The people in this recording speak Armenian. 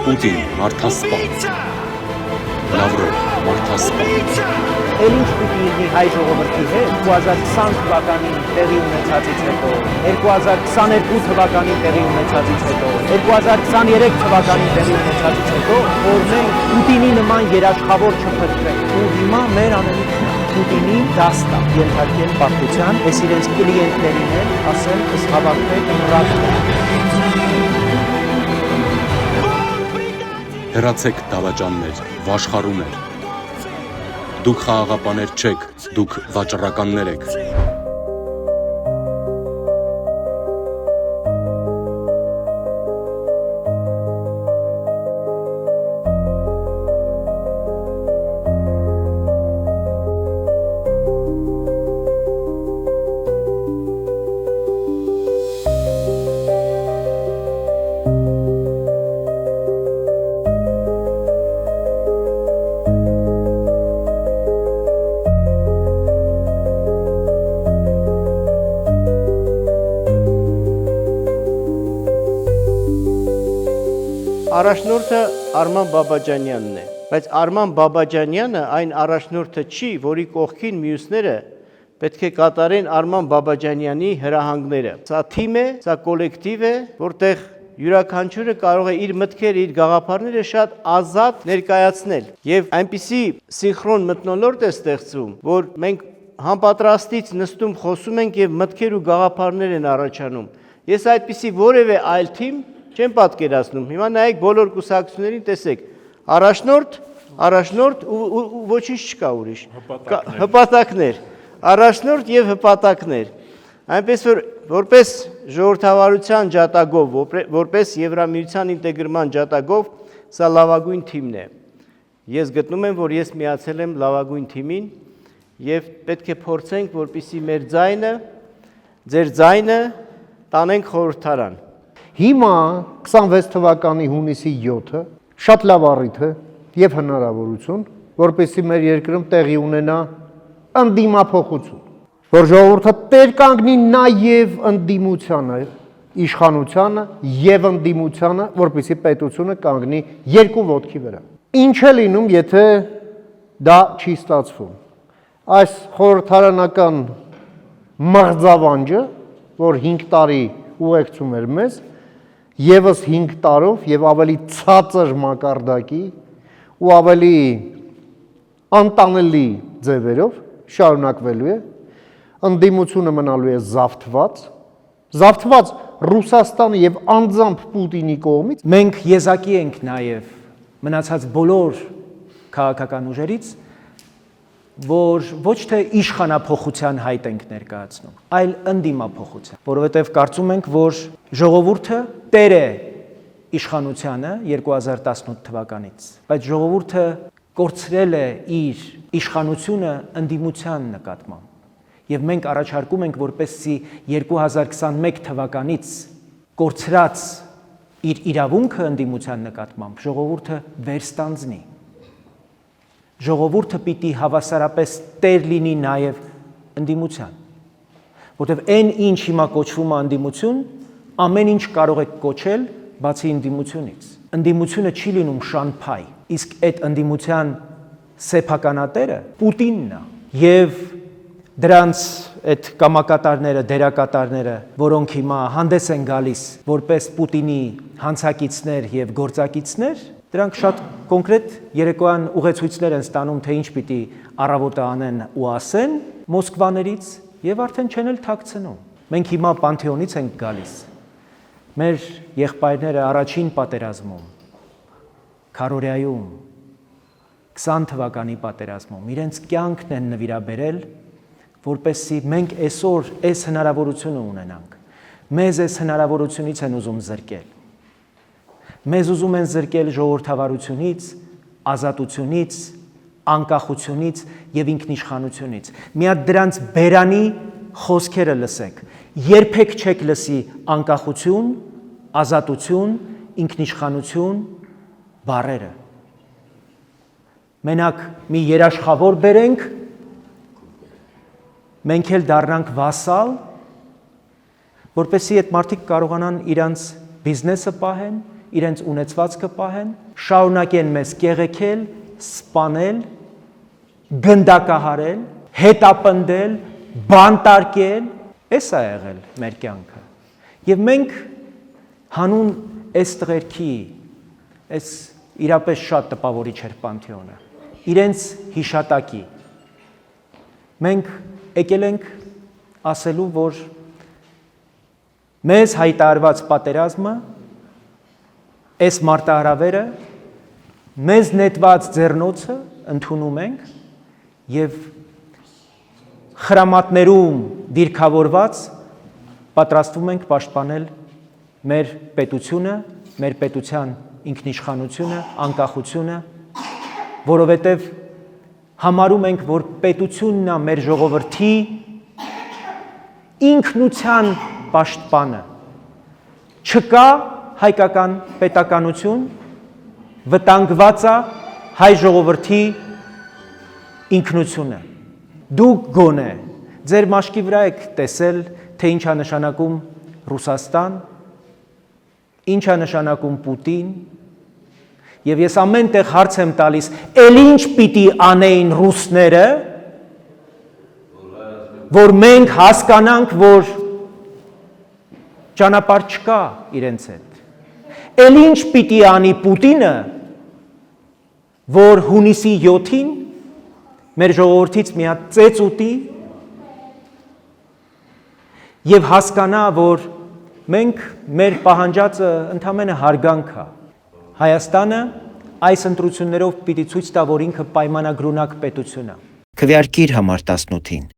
Պուտին մարդասպան, Լավրով մարդասպան։ Էլ ինչ պիտի լինի հայ ժողովրդի հետ 2020 թվականին տեղի ունեցածից հետո, 2022 թվականին տեղի ունեցածից հետո, 2023 թվականին տեղի ունեցածից հետո, որ մենք Պուտինի նման երաշխավոր չփրկվենք։ Ու հիմա մեր անելիքն է Պուտինի դաստա ենթարկել պարտության, այս իրենց կլիենտներին էլ ասել, ըստ հավաքվեք ռադիո։ Հեռացեք դավաճաններ, վաշխառուներ։ Դուք խաղաղապաներ չեք, դուք վաճառականներ եք։ Առաջնորդը Արման Բաբաջանյանն է, բայց Արման Բաբաջանյանը այն առաջնորդը չի, որի կողքին մյուսները պետք է կատարեն Արման Բաբաջանյանի հրահանգները։ Սա թիմ է, սա կոլեկտիվ է, որտեղ յուրաքանչյուրը կարող է իր մտքերը, իր գաղափարները շատ ազատ ներկայացնել։ Եվ այնպիսի սինխրոն մթնոլորտ է ստեղծում, որ մենք համապատրաստից նստում խոսում ենք եւ մտքեր ու գաղափարներ են առաջանում։ Ես այդպիսի որևէ այլ թիմ չեմ պատկերացնում։ Հիմա նայեք բոլոր կուսակցություններին, տեսեք, առաջնորդ ու ոչինչ չկա ուրիշ։ Հպատակներ, առաջնորդ եւ հպատակներ։ Այնպես որ որպես ժողովրդավարության ջատագով, որպես Եվրամիության ինտեգրման ջատագով, սա լավագույն թիմն է։ Ես գտնում եմ, որ ես միացել եմ լավագույն թիմին եւ պետք է փորձենք, որպեսզի մեր ձայնը, ձեր ձայնը տանենք խորհրդարան։ Հիմա 26 թվականի հունիսի 7-ը շատ լավ առիթ է եւ հնարավորություն, որպեսզի մեր երկրում տեղի ունենա ընդդիմափոխություն, որ ժողովուրդը տեր կանգնի նաեւ ընդդիմությանը, իշխանությանը եւ ընդդիմությանը, որպեսզի պետությունը կանգնի երկու ոտքի վրա։ Ինչ է լինում, եթե դա չի ստացվում։ Այս խորհրդարանական մղձավանջը, որ 5 տարի ուղեկցում էր մեզ, Եվս 5 տարով եւ ավելի ցածր մակարդակի ու ավելի անտանելի ձևերով շարունակվելու է, ընդդիմությունը մնալու է զավթված Ռուսաստանի եւ անձամբ Պուտինի կողմից։ Մենք եզակի ենք նաեւ մնացած բոլոր քաղաքական ուժերից, որ ոչ թե իշխանափոխության հայտ ենք ներկայացնում, այլ ընդդիմափոխության, որովհետև կարծում ենք, որ ժողովուրդը տեր է իշխանությանը 2018 թվականից, բայց ժողովուրդը կորցրել է իր իշխանությունը ընդդիմության նկատմամբ։ Եվ մենք առաջարկում ենք, որպեսզի 2021 թվականից կորցրած իր իրավունքը ընդդիմության նկատմամբ ժողովուրդը վերստանձնի։ Ժողովուրդը պիտի հավասարապես տեր լինի նաև ընդդիմության, որտեղ այն ինչ հիմա կոչվում է ընդդիմություն, ամեն ինչ կարող է կոչել բացի ընդդիմությունից։ Ընդդիմությունը չի լինում շանփայ, իսկ այդ ընդդիմության սեփականատերը Պուտինն է եւ դրանց այդ կամակատարները, դերակատարները, որոնք հիմա հանդես են գալիս որպես Պուտինի հանցակիցներ եւ գործակիցներ, դրանք շատ կոնկրետ երեկոյան ուղեցույցներ են ստանում, թե ինչ պիտի առավոտը անեն ու ասեն Մոսկվաներից եւ արդեն չեն էլ թաքցնում։ Մենք հիմա Պանթեոնից ենք գալիս։ Մեր եղբայրները առաջին պատերազմում, Քարորիայում, 20 թվականի պատերազմում իրենց կյանքն են նվիրաբերել, որպեսզի մենք այսօր այս հնարավորությունը ունենանք։ Մեզ այս հնարավորությունից են ուզում զրկել։ Մեզ ուզում են զրկել ժողովրդավարությունից, ազատությունից, անկախությունից եւ ինքնիշխանությունից։ Միած դրանց բերանի խոսքերը լսեք։ Երբեք չեք լսի անկախություն, ազատություն, ինքնիշխանություն բառերը։ Մենակ մի երաշխավոր բերենք, մենք էլ դառնանք վասալ, որպեսզի այդ մարդիկ կարողանան իրանց բիզնեսը պահեն, իրենց ունեցվածքը պահեն, շարունակեն մեզ կեղեքել, սպանել, գնդակահարել, հետապնդել, բանտարկել, էս է եղել մեր կյանքը։ Եվ մենք հանուն այս տղերքի, այս իրապես շատ տպավորիչ էր Պանթեոնը, իրենց հիշատակի, մենք եկել ենք ասելու, որ մեզ հայտարարված պատերազմը, այս մարտահրավերը, մեզ նետված ձեռնոցը ընդունում ենք եւ խրամատներում դիրքավորված պատրաստվում ենք պաշտպանել մեր պետությունը, մեր պետության ինքնիշխանությունը, անկախությունը, որովհետեւ համարում ենք, որ պետությունն է մեր ժողովրդի ինքնության պաշտպանը։ Չկա հայկական պետականություն, վտանգված է հայ ժողովրդի ինքնությունը։ Դուք գոնե ձեր մաշկի վրա եք տեսել, թե ինչ է նշանակում Ռուսաստան, ինչ է նշանակում Պուտին, եւ ես ամեն տեղ հարց եմ տալիս, «Էլ ինչ պիտի անեին ռուսները, որ մենք հասկանանք, որ ճանապարհ չկա իրենց հետ։ Էլ ինչ պիտի անի Պուտինը, որ հունիսի 7-ին մեր ժողովրդից մի հատ ծեծ ուտի եւ հասկանա, որ մենք մեր պահանջածը ընդամենը հարգանք է։ Հայաստանը այս ընտրություններով պիտի ցույց տա, որ ինքը պայմանագրունակ պետություն է։ Քվեարկիր համար 18-ին։